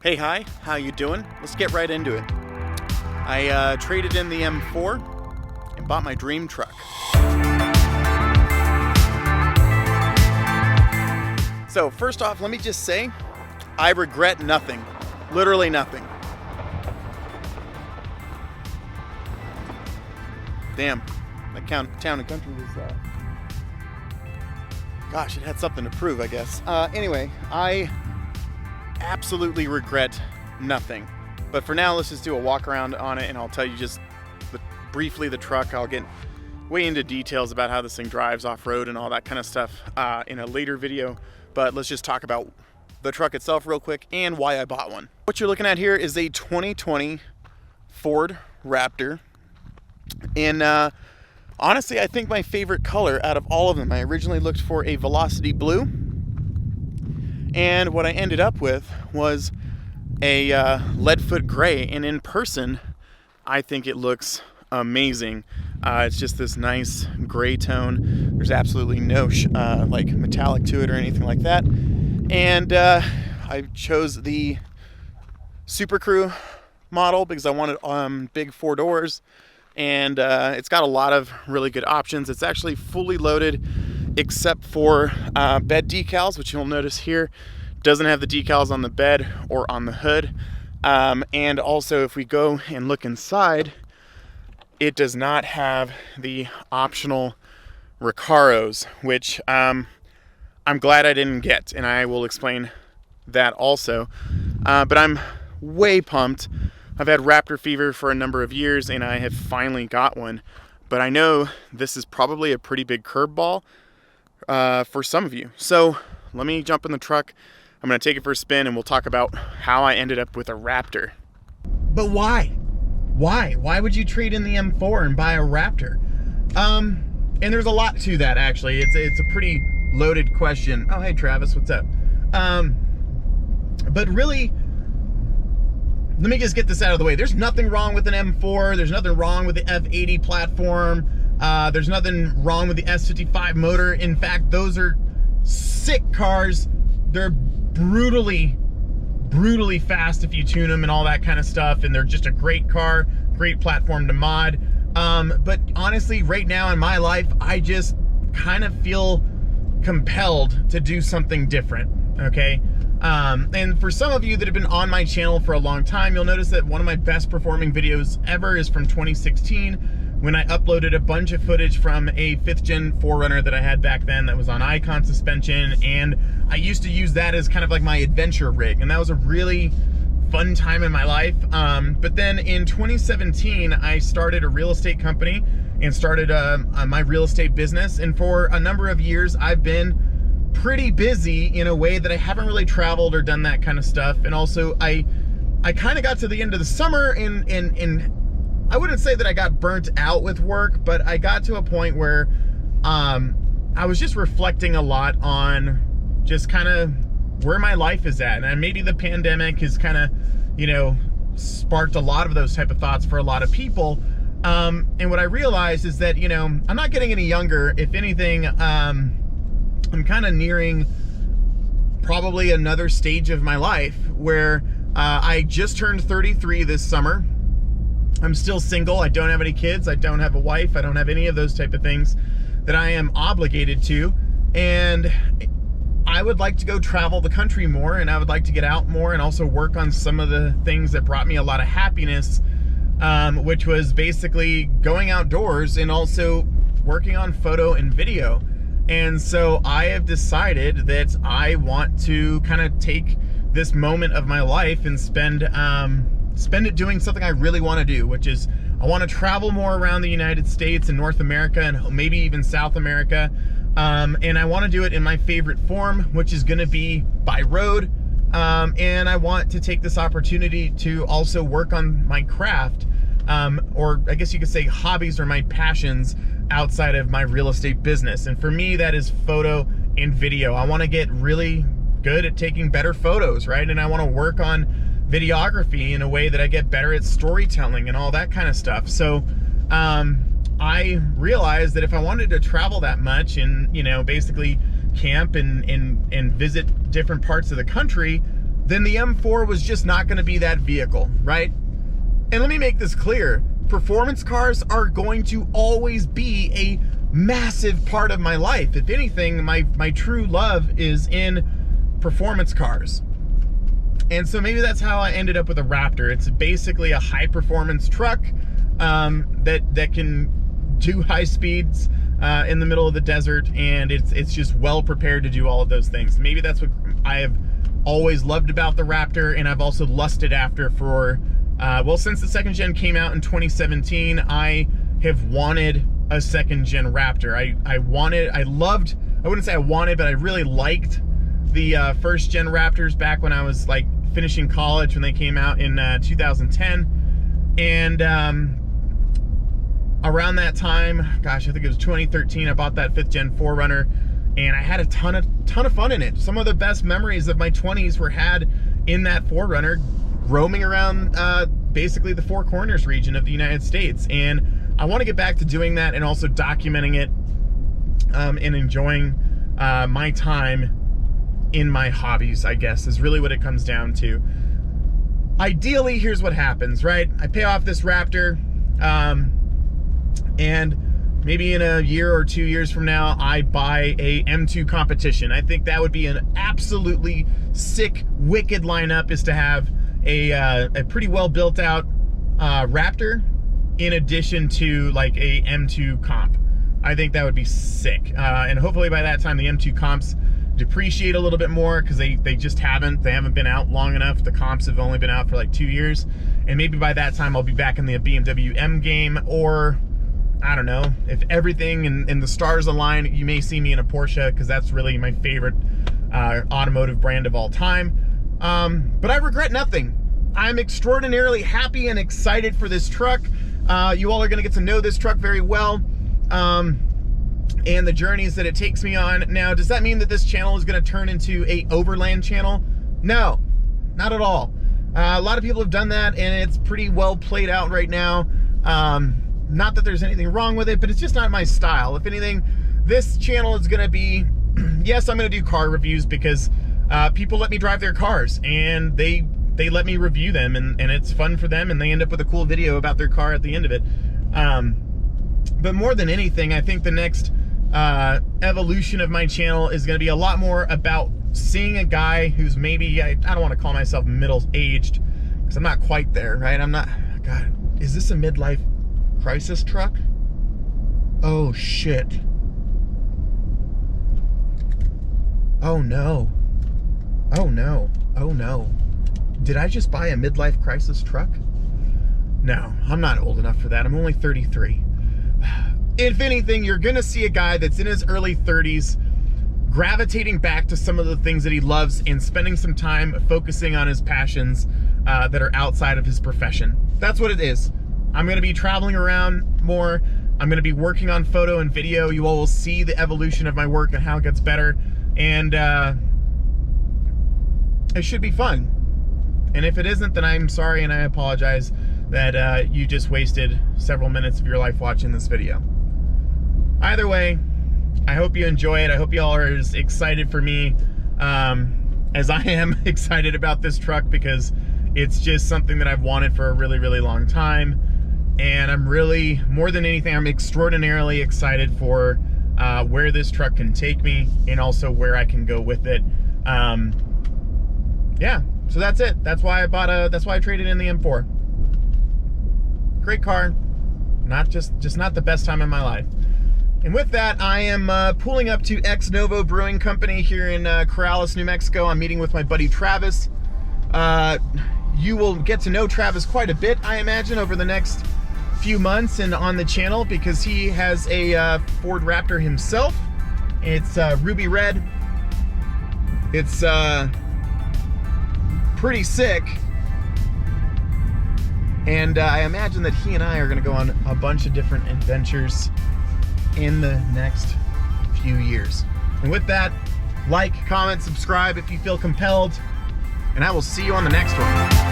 Hey, hi, how you doing? Let's get right into it. I traded in the M4 and bought my dream truck. So first off, let me just say, I regret nothing. Literally nothing. Damn, that town and country was, gosh, it had something to prove, I guess. Anyway, I absolutely regret nothing. But for now, let's just do a walk around on it and I'll tell you just briefly the truck. I'll get way into details about how this thing drives off-road and all that kind of stuff in a later video. But let's just talk about the truck itself real quick and why I bought one. What you're looking at here is a 2020 Ford Raptor. And honestly, I think my favorite color out of all of them. I originally looked for a Velocity Blue. And what I ended up with was a Leadfoot Gray, and in person, I think it looks amazing. It's just this nice gray tone. There's absolutely no like metallic to it or anything like that. And I chose the Super Crew model because I wanted big 4 doors, and it's got a lot of really good options. It's actually fully loaded except for bed decals, which you'll notice here doesn't have the decals on the bed or on the hood. And also, if we go and look inside, it does not have the optional Recaros, which I'm glad I didn't get, and I will explain that also. But I'm way pumped. I've had Raptor fever for a number of years, and I have finally got one. But I know this is probably a pretty big curveball for some of you. So let me jump in the truck. I'm going to take it for a spin and we'll talk about how I ended up with a Raptor. But why? Why would you trade in the M4 and buy a Raptor? And there's a lot to that, actually. It's a pretty loaded question. Oh, hey Travis, what's up? But really, let me just get this out of the way. There's nothing wrong with an M4. There's nothing wrong with the F80 platform. There's nothing wrong with the S55 motor. In fact, those are sick cars. They're brutally fast if you tune them and all that kind of stuff. And they're just a great car, great platform to mod. But honestly, right now in my life, I just kind of feel compelled to do something different, okay? And for some of you that have been on my channel for a long time, you'll notice that one of my best performing videos ever is from 2016, when I uploaded a bunch of footage from a 5th gen 4Runner that I had back then that was on Icon suspension, and I used to use that as kind of like my adventure rig, and that was a really fun time in my life. But then in 2017, I started a real estate company and started my real estate business, and for a number of years, I've been pretty busy in a way that I haven't really traveled or done that kind of stuff. And also I kind of got to the end of the summer and I wouldn't say that I got burnt out with work, but I got to a point where I was just reflecting a lot on just kind of where my life is at. And maybe the pandemic has kind of, you know, sparked a lot of those type of thoughts for a lot of people. And what I realized is that, you know, I'm not getting any younger. If anything, I'm kind of nearing probably another stage of my life where I just turned 33 this summer. I'm still single. I don't have any kids. I don't have a wife. I don't have any of those type of things that I am obligated to. And I would like to go travel the country more, and I would like to get out more and also work on some of the things that brought me a lot of happiness, which was basically going outdoors and also working on photo and video. And so I have decided that I want to kind of take this moment of my life and spend it doing something I really want to do, which is I want to travel more around the United States and North America and maybe even South America. And I want to do it in my favorite form, which is going to be by road. And I want to take this opportunity to also work on my craft, or I guess you could say hobbies or my passions outside of my real estate business. And for me, that is photo and video. I want to get really good at taking better photos, right? And I want to work on videography in a way that I get better at storytelling and all that kind of stuff. So I realized that if I wanted to travel that much and, you know, basically camp and visit different parts of the country, then the M4 was just not going to be that vehicle, right? And let me make this clear. Performance cars are going to always be a massive part of my life. If anything, my true love is in performance cars. And so maybe that's how I ended up with a Raptor. It's basically a high performance truck that can do high speeds in the middle of the desert, and it's just well prepared to do all of those things. Maybe that's what I have always loved about the Raptor, and I've also lusted after for well, since the second gen came out in 2017, I have wanted a second gen Raptor. I wouldn't say I wanted, but I really liked the first gen Raptors back when I was like finishing college when they came out in 2010. And around that time, gosh, I think it was 2013, I bought that 5th gen 4Runner, and I had a ton of fun in it. Some of the best memories of my 20s were had in that 4Runner, roaming around basically the Four Corners region of the United States. And I want to get back to doing that and also documenting it and enjoying my time in my hobbies, I guess, is really what it comes down to. Ideally, here's what happens, right? I pay off this Raptor, and maybe in a year or 2 years from now, I buy a M2 competition. I think that would be an absolutely sick, wicked lineup, is to have a pretty well built out Raptor in addition to like a M2 comp. I think that would be sick. And hopefully by that time the M2 comps depreciate a little bit more, because they just haven't been out long enough. The comps have only been out for like 2 years, and maybe by that time I'll be back in the BMW M game, or I don't know, if everything and the stars align, you may see me in a Porsche, because that's really my favorite automotive brand of all time. But I regret nothing. I'm extraordinarily happy and excited for this truck. You all are gonna get to know this truck very well, and the journeys that it takes me on. Now, does that mean that this channel is gonna turn into a overland channel? No, not at all. A lot of people have done that, and it's pretty well played out right now. Not that there's anything wrong with it, but it's just not my style. If anything, this channel is gonna be, yes, I'm gonna do car reviews, because people let me drive their cars, and they let me review them, and it's fun for them, and they end up with a cool video about their car at the end of it. But more than anything, I think the next evolution of my channel is going to be a lot more about seeing a guy who's maybe, I don't want to call myself middle-aged, because I'm not quite there, right? I'm not, God, is this a midlife crisis truck? Oh, shit. Oh, no. Oh, no. Oh, no. Did I just buy a midlife crisis truck? No, I'm not old enough for that. I'm only 33. If anything, you're gonna see a guy that's in his early 30s gravitating back to some of the things that he loves and spending some time focusing on his passions that are outside of his profession. That's what it is. I'm gonna be traveling around more. I'm gonna be working on photo and video. You all will see the evolution of my work and how it gets better. And it should be fun. And if it isn't, then I'm sorry, and I apologize that you just wasted several minutes of your life watching this video. Either way, I hope you enjoy it. I hope you all are as excited for me as I am excited about this truck, because it's just something that I've wanted for a really, really long time. And I'm really, more than anything, I'm extraordinarily excited for where this truck can take me, and also where I can go with it. Yeah. So that's it. That's why I traded in the M4. Great car. Just not the best time in my life. And with that, I am pulling up to Ex Novo Brewing Company here in Corrales, New Mexico. I'm meeting with my buddy Travis. You will get to know Travis quite a bit, I imagine, over the next few months and on the channel, because he has a Ford Raptor himself. It's ruby red. It's pretty sick, and I imagine that he and I are going to go on a bunch of different adventures in the next few years. And with that, like, comment, subscribe if you feel compelled, and I will see you on the next one.